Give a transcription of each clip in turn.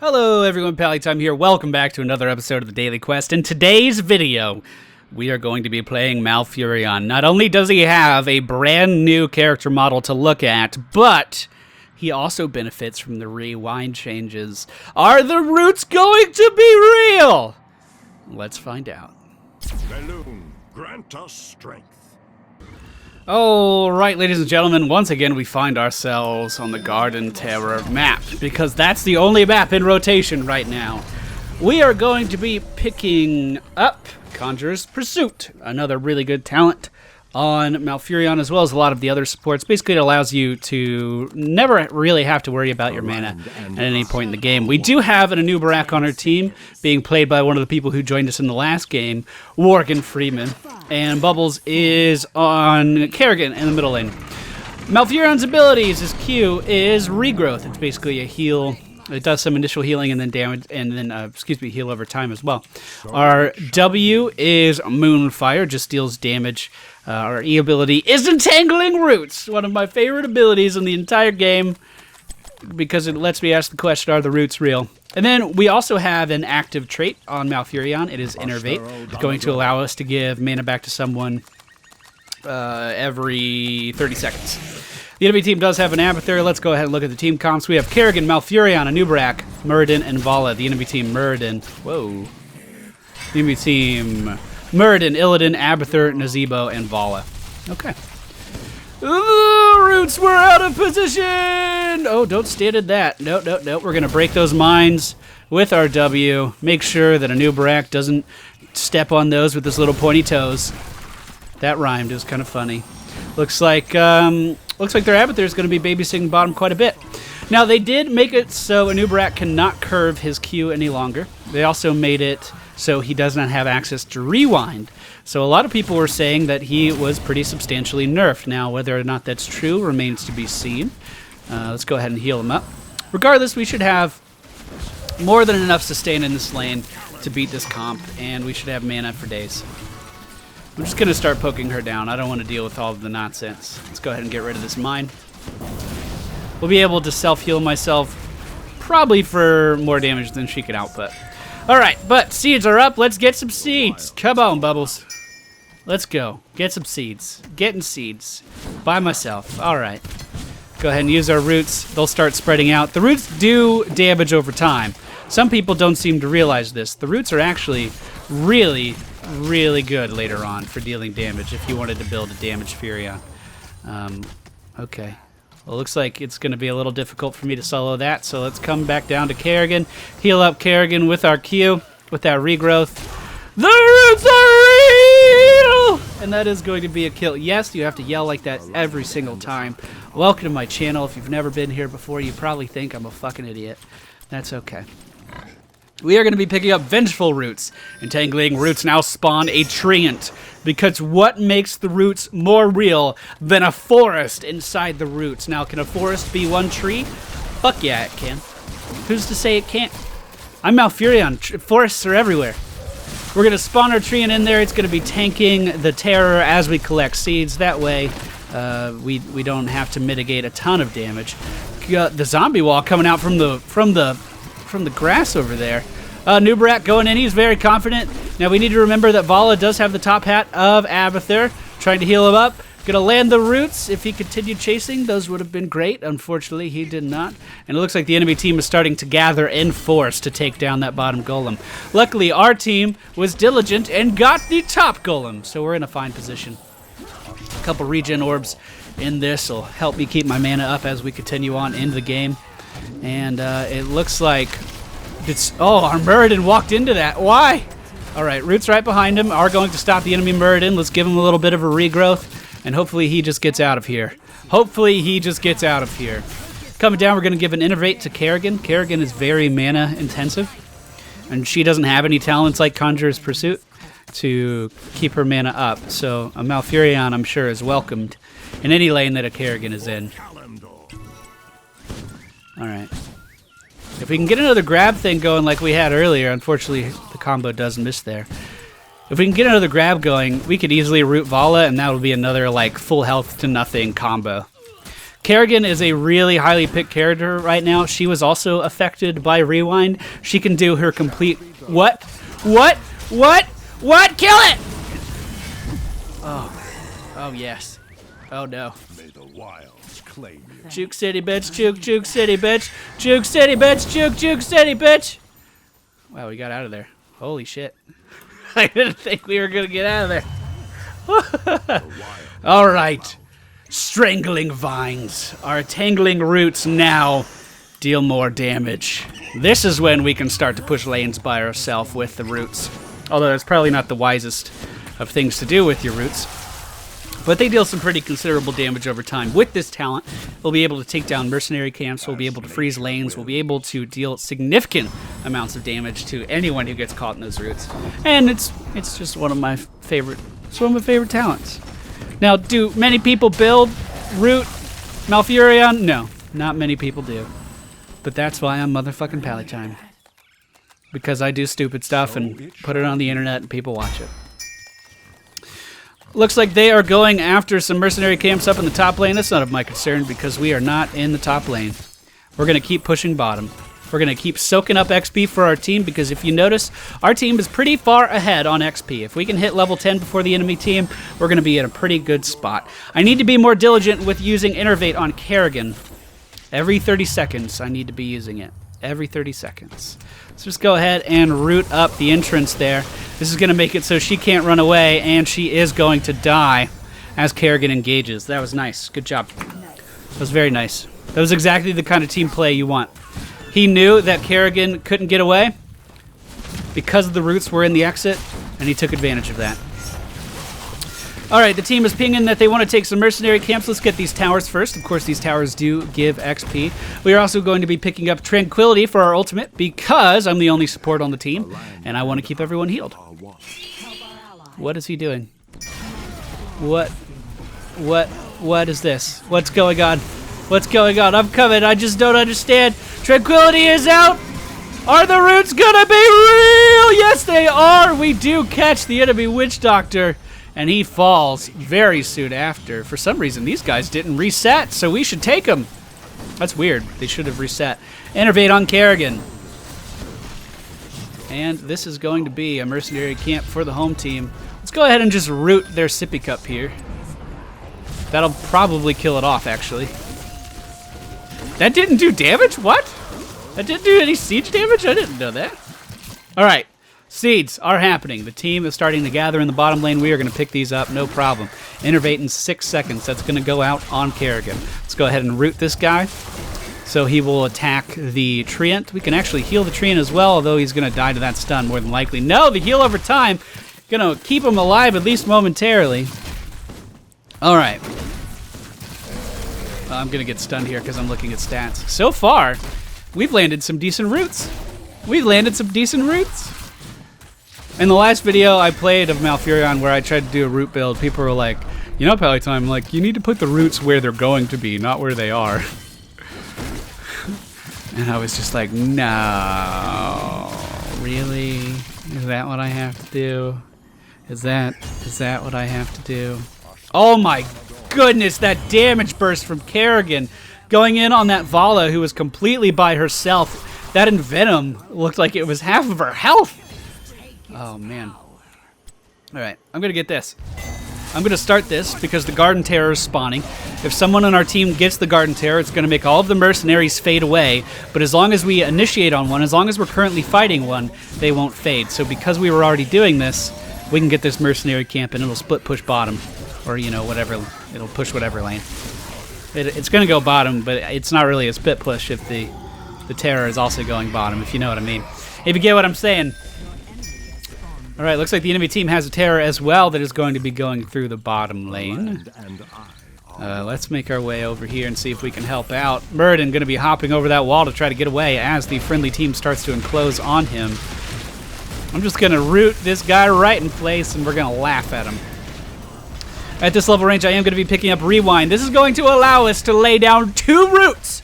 Hello everyone, MFPallytime here. Welcome back to another episode of the Daily Quest. In today's video, we are going to be playing Malfurion. Not only does he have a brand new character model to look at, but he also benefits from the rewind changes. Are the roots going to be real? Let's find out. Balloon, grant us strength. Alright, ladies and gentlemen, once again we find ourselves on the Garden Terror map, because that's the only map in rotation right now. We are going to be picking up Conjurer's Pursuit, another really good talent on Malfurion, as well as a lot of the other supports. Basically, it allows you to never really have to worry about your mana at any point in the game. We do have an Anubarak on our team, being played by one of the people who joined us in the last game, Worgen Freeman. And Bubbles is on Kerrigan in the middle lane. Malfurion's abilities, his Q, is Regrowth. It's basically a heal. It does some initial healing and then damage, and then, heal over time as well. Our W is Moonfire, just deals damage. Our E ability is Entangling Roots, one of my favorite abilities in the entire game, because it lets me ask the question, are the roots real? And then we also have an active trait on Malfurion. It is Innervate. It's going to allow us to give mana back to someone every 30 seconds. The enemy team does have an Abathur. Let's go ahead and look at the team comps. We have Kerrigan, Malfurion, Anubarak, Muradin, and Vala. The enemy team, Muradin. Whoa. The enemy team, Muradin, Illidan, Abathur, Nazebo, and Vala. Okay. Ooh, roots, we're out of position! Oh, don't stand at that. No. We're going to break those mines with our W. Make sure that Anubarak doesn't step on those with his little pointy toes. That rhymed. It was kind of funny. Looks like their Abathur is going to be babysitting bottom quite a bit. Now, they did make it so Anubarak cannot curve his Q any longer. They also made it so he does not have access to rewind. So a lot of people were saying that he was pretty substantially nerfed. Now, whether or not that's true remains to be seen. Let's go ahead and heal him up. Regardless, we should have more than enough sustain in this lane to beat this comp, and we should have mana for days. I'm just going to start poking her down. I don't want to deal with all of the nonsense. Let's go ahead and get rid of this mine. We'll be able to self-heal myself probably for more damage than she can output. Alright, but seeds are up. Let's get some seeds. Come on, Bubbles. Let's go. Get some seeds. Getting seeds. By myself. Alright. Go ahead and use our roots. They'll start spreading out. The roots do damage over time. Some people don't seem to realize this. The roots are actually really good later on for dealing damage if you wanted to build a damage Furion. Okay. Well, it looks like it's going to be a little difficult for me to solo that, so let's come back down to Kerrigan. Heal up Kerrigan with our Q, with that regrowth. The roots are real! And that is going to be a kill. Yes, you have to yell like that every single time. Welcome to my channel. If you've never been here before, you probably think I'm a fucking idiot. That's okay. We are going to be picking up Vengeful Roots. Entangling Roots now spawn a Treant, because what makes the roots more real than a forest inside the roots? Now, can a forest be one tree? Fuck yeah, it can. Who's to say it can't? I'm Malfurion. Forests are everywhere. We're going to spawn our Treant in there. It's going to be tanking the terror as we collect seeds. That way, we don't have to mitigate a ton of damage. The zombie wall coming out from the grass over there. Anubarak going in. He's very confident. Now we need to remember that Vala does have the top hat of Abathur. Trying to heal him up. Gonna land the roots. If he continued chasing, those would have been great. Unfortunately, he did not. And it looks like the enemy team is starting to gather in force to take down that bottom golem. Luckily, our team was diligent and got the top golem. So we're in a fine position. A couple regen orbs in this will help me keep my mana up as we continue on into the game. And it looks like it's... Oh, our Muradin walked into that. Why? All right, roots right behind him are going to stop the enemy Muradin. Let's give him a little bit of a regrowth, and hopefully he just gets out of here. Hopefully he just gets out of here. Coming down, we're going to give an Innervate to Kerrigan. Kerrigan is very mana intensive, and she doesn't have any talents like Conjurer's Pursuit to keep her mana up. So a Malfurion, I'm sure, is welcomed in any lane that a Kerrigan is in. Alright. If we can get another grab thing going like we had earlier, unfortunately the combo does miss there. If we can get another grab going, we could easily root Vala, and that would be another like full health to nothing combo. Kerrigan is a really highly picked character right now. She was also affected by Rewind. She can do her complete... What? What? What? What? Kill it! Oh. Oh, yes. Oh, no. May the wilds claim you. Juke City, bitch. Juke City, bitch. Juke City, bitch. Juke City, bitch. Wow, we got out of there. Holy shit. I didn't think we were going to get out of there. All right. Strangling vines. Our tangling roots now deal more damage. This is when we can start to push lanes by ourselves with the roots. Although that's probably not the wisest of things to do with your roots. But they deal some pretty considerable damage over time. With this talent, we'll be able to take down mercenary camps, we'll be able to freeze lanes, we'll be able to deal significant amounts of damage to anyone who gets caught in those roots. And it's just one of my favorite talents. Now, do many people build root Malfurion? No, not many people do. But that's why I'm motherfucking Pallytime. Because I do stupid stuff and put it on the internet and people watch it. Looks like they are going after some mercenary camps up in the top lane. That's none of my concern because we are not in the top lane. We're going to keep pushing bottom. We're going to keep soaking up XP for our team because if you notice, our team is pretty far ahead on XP. If we can hit level 10 before the enemy team, we're going to be in a pretty good spot. I need to be more diligent with using Innervate on Kerrigan. Every 30 seconds, I need to be using it. Every 30 seconds. Let's just go ahead and root up the entrance there. This is going to make it so she can't run away, and she is going to die as Kerrigan engages. That was nice. Good job. That was very nice. That was exactly the kind of team play you want. He knew that Kerrigan couldn't get away because the roots were in the exit, and he took advantage of that. All right, the team is pinging that they want to take some mercenary camps. Let's get these towers first. Of course, these towers do give XP. We are also going to be picking up Tranquility for our ultimate because I'm the only support on the team, and I want to keep everyone healed. What is he doing? What is this? What's going on? What's going on? I'm coming. I just don't understand. Tranquility is out. Are the roots gonna be real? Yes, they are. We do catch the enemy witch doctor. And he falls very soon after. For some reason, these guys didn't reset, so we should take them. That's weird. They should have reset. Innervate on Kerrigan. And this is going to be a mercenary camp for the home team. Let's go ahead and just root their sippy cup here. That'll probably kill it off, actually. That didn't do damage? What? That didn't do any siege damage? I didn't know that. All right. Seeds are happening. The team is starting to gather in the bottom lane. We are going to pick these up, no problem. Innervate in 6 seconds. That's going to go out on Kerrigan. Let's go ahead and root this guy. So he will attack the Treant. We can actually heal the Treant as well, although he's going to die to that stun more than likely. No, the heal over time. Going to keep him alive at least momentarily. All right. Well, I'm going to get stunned here because I'm looking at stats. So far, we've landed some decent roots. We've landed some decent roots. In the last video I played of Malfurion where I tried to do a root build, people were like, you know, Pallytime, like, you need to put the roots where they're going to be, not where they are. And I was just like, no, really? Is that what I have to do? Is that what I have to do? Oh my goodness, that damage burst from Kerrigan going in on that Vala who was completely by herself. That Envenom looked like it was half of her health. Oh, man. All right, I'm going to get this. I'm going to start this because the Garden Terror is spawning. If someone on our team gets the Garden Terror, it's going to make all of the mercenaries fade away. But as long as we initiate on one, as long as we're currently fighting one, they won't fade. So because we were already doing this, we can get this mercenary camp and it'll split push bottom. Or, you know, whatever. It'll push whatever lane. It's going to go bottom, but it's not really a split push if the Terror is also going bottom, if you know what I mean. If you get what I'm saying. All right, looks like the enemy team has a Terror as well that is going to be going through the bottom lane. Let's make our way over here and see if we can help out. Muradin going to be hopping over that wall to try to get away as the friendly team starts to enclose on him. I'm just going to root this guy right in place, and we're going to laugh at him. At this level range, I am going to be picking up Rewind. This is going to allow us to lay down 2 roots.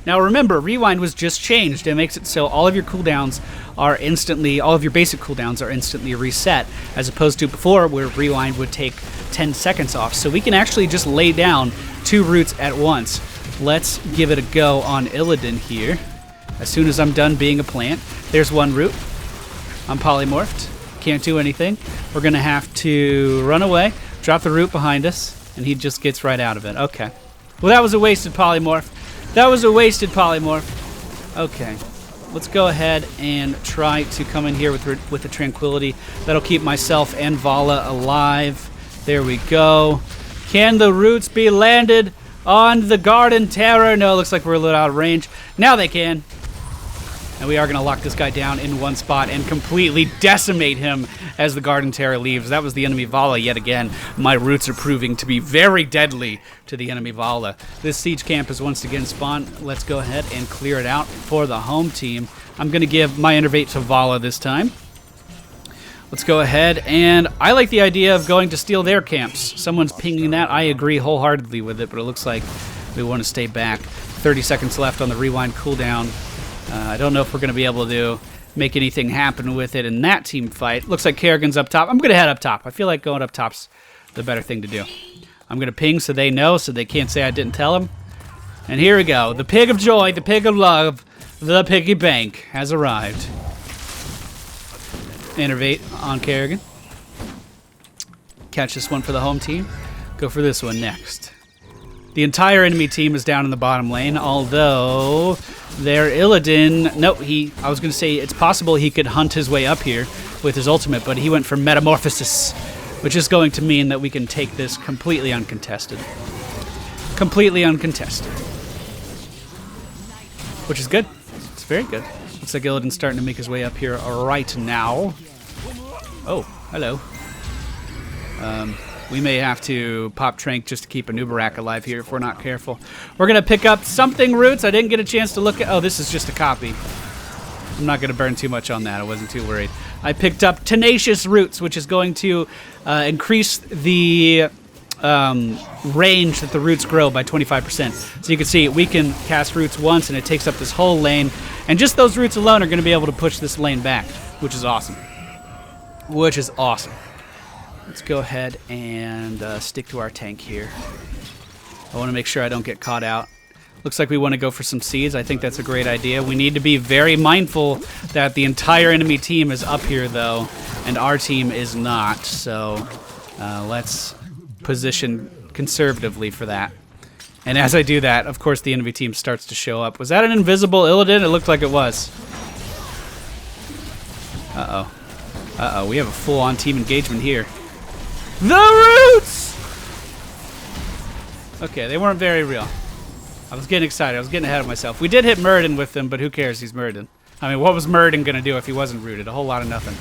Now remember, Rewind was just changed. It makes it so all of your cooldowns are instantly, all of your basic cooldowns are instantly reset, as opposed to before where Rewind would take 10 seconds off. So we can actually just lay down 2 roots at once. Let's give it a go on Illidan here. As soon as I'm done being a plant. There's one root. I'm polymorphed. Can't do anything. We're going to have to run away, drop the root behind us, and he just gets right out of it. Okay. Well, that was a wasted polymorph. That was a wasted polymorph. Okay. Let's go ahead and try to come in here with the tranquility. That'll keep myself and Vala alive. There we go. Can the roots be landed on the Garden Terror? No, looks like we're a little out of range. Now they can. And we are going to lock this guy down in one spot and completely decimate him as the Garden Terror leaves. That was the enemy Vala yet again. My roots are proving to be very deadly to the enemy Vala. This siege camp is once again spawned. Let's go ahead and clear it out for the home team. I'm going to give my Innervate to Vala this time. Let's go ahead, and I like the idea of going to steal their camps. Someone's pinging that. I agree wholeheartedly with it, but it looks like we want to stay back. 30 seconds left on the rewind cooldown. I don't know if we're going to be able to make anything happen with it in that team fight. Looks like Kerrigan's up top. I'm going to head up top. I feel like going up top's the better thing to do. I'm going to ping so they know, so they can't say I didn't tell them. And here we go. The pig of joy, the pig of love, the piggy bank has arrived. Innervate on Kerrigan. Catch this one for the home team. Go for this one next. The entire enemy team is down in the bottom lane, although their Illidan... No, I was going to say it's possible he could hunt his way up here with his ultimate, but he went for Metamorphosis, which is going to mean that we can take this completely uncontested. Completely uncontested. Which is good. It's very good. Looks like Illidan's starting to make his way up here right now. Oh, hello. We may have to pop Trank just to keep a Nubarak alive here if we're not careful. We're going to pick up something roots. I didn't get a chance to look at... Oh, this is just a copy. I'm not going to burn too much on that. I wasn't too worried. I picked up Tenacious Roots, which is going to increase the range that the roots grow by 25%. So you can see we can cast roots once and it takes up this whole lane. And just those roots alone are going to be able to push this lane back, which is awesome. Which is awesome. Let's go ahead and stick to our tank here. I want to make sure I don't get caught out. Looks like we want to go for some seeds. I think that's a great idea. We need to be very mindful that the entire enemy team is up here, though, and our team is not. So let's position conservatively for that. And as I do that, of course, the enemy team starts to show up. Was that an invisible Illidan? It looked like it was. Uh-oh. Uh-oh, we have a full-on team engagement here. The roots! Okay, they weren't very real. I was getting excited. I was getting ahead of myself. We did hit Muradin with them, but who cares? He's Muradin. I mean, what was Muradin going to do if he wasn't rooted? A whole lot of nothing.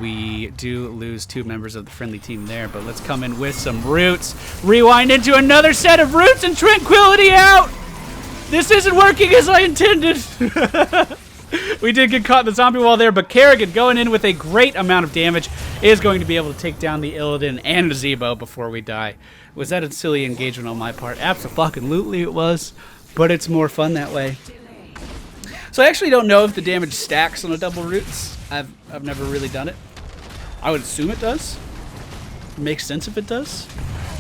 We do lose 2 members of the friendly team there, but let's come in with some roots. Rewind into another set of roots and tranquility out! This isn't working as I intended! We did get caught in the zombie wall there, but Kerrigan going in with a great amount of damage is going to be able to take down the Illidan and the Zebo before we die. Was that a silly engagement on my part? Abso-fucking-lutely it was, but it's more fun that way. So I actually don't know if the damage stacks on a double roots. I've never really done it. I would assume it does. It makes sense if it does.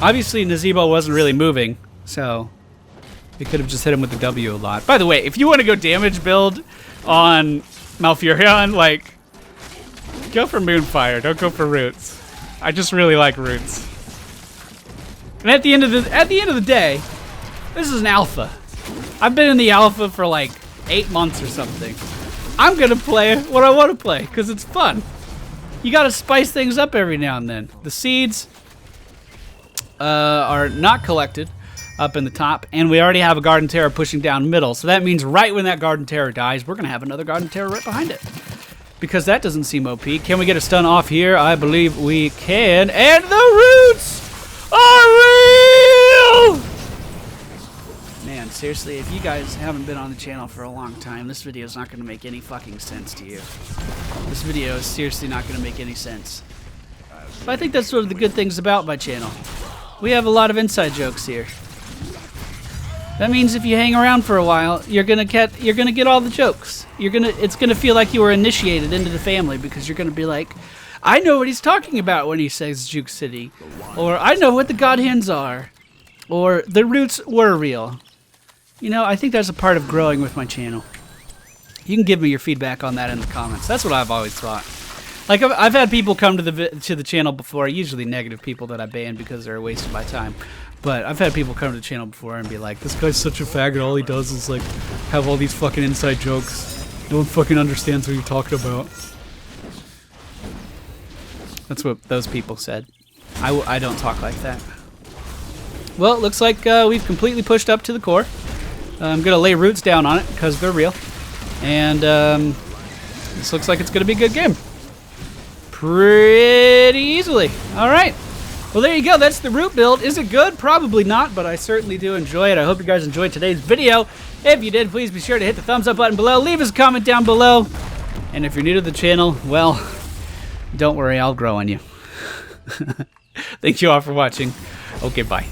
Obviously, Nazebo wasn't really moving, so we could have just hit him with the W a lot. By the way, if you want to go damage build on Malfurion, like, go for Moonfire. Don't go for roots. I just really like roots. And at the end of the day, this is an alpha. I've been in the alpha for like 8 months or something. I'm gonna play what I want to play because it's fun. You gotta spice things up every now and then. The seeds are not collected up in the top, and we already have a Garden Terror pushing down middle, so that means right when that Garden Terror dies, we're going to have another Garden Terror right behind it. Because that doesn't seem OP. Can we get a stun off here? I believe we can, and the roots are real! Man, seriously, if you guys haven't been on the channel for a long time, this video is not going to make any fucking sense to you. This video is seriously not going to make any sense. But I think that's one of the good things about my channel. We have a lot of inside jokes here. That means if you hang around for a while, you're gonna get all the jokes. It's gonna feel like you were initiated into the family because you're gonna be like, I know what he's talking about when he says Juke City, or I know what the God Hands are, or the roots were real. You know, I think that's a part of growing with my channel. You can give me your feedback on that in the comments. That's what I've always thought. Like, I've had people come to the channel before, usually negative people that I ban because they're a waste of my time. But I've had people come to the channel before and be like, this guy's such a faggot, all he does is, like, have all these fucking inside jokes. No one fucking understands what you're talking about. That's what those people said. I don't talk like that. Well, it looks like we've completely pushed up to the core. I'm going to lay roots down on it because they're real. And this looks like it's going to be a good game. Pretty easily. All right. Well, there you go. That's the root build. Is it good? Probably not, but I certainly do enjoy it. I hope you guys enjoyed today's video. If you did, please be sure to hit the thumbs up button below. Leave us a comment down below. And if you're new to the channel, well, don't worry. I'll grow on you. Thank you all for watching. Okay, bye.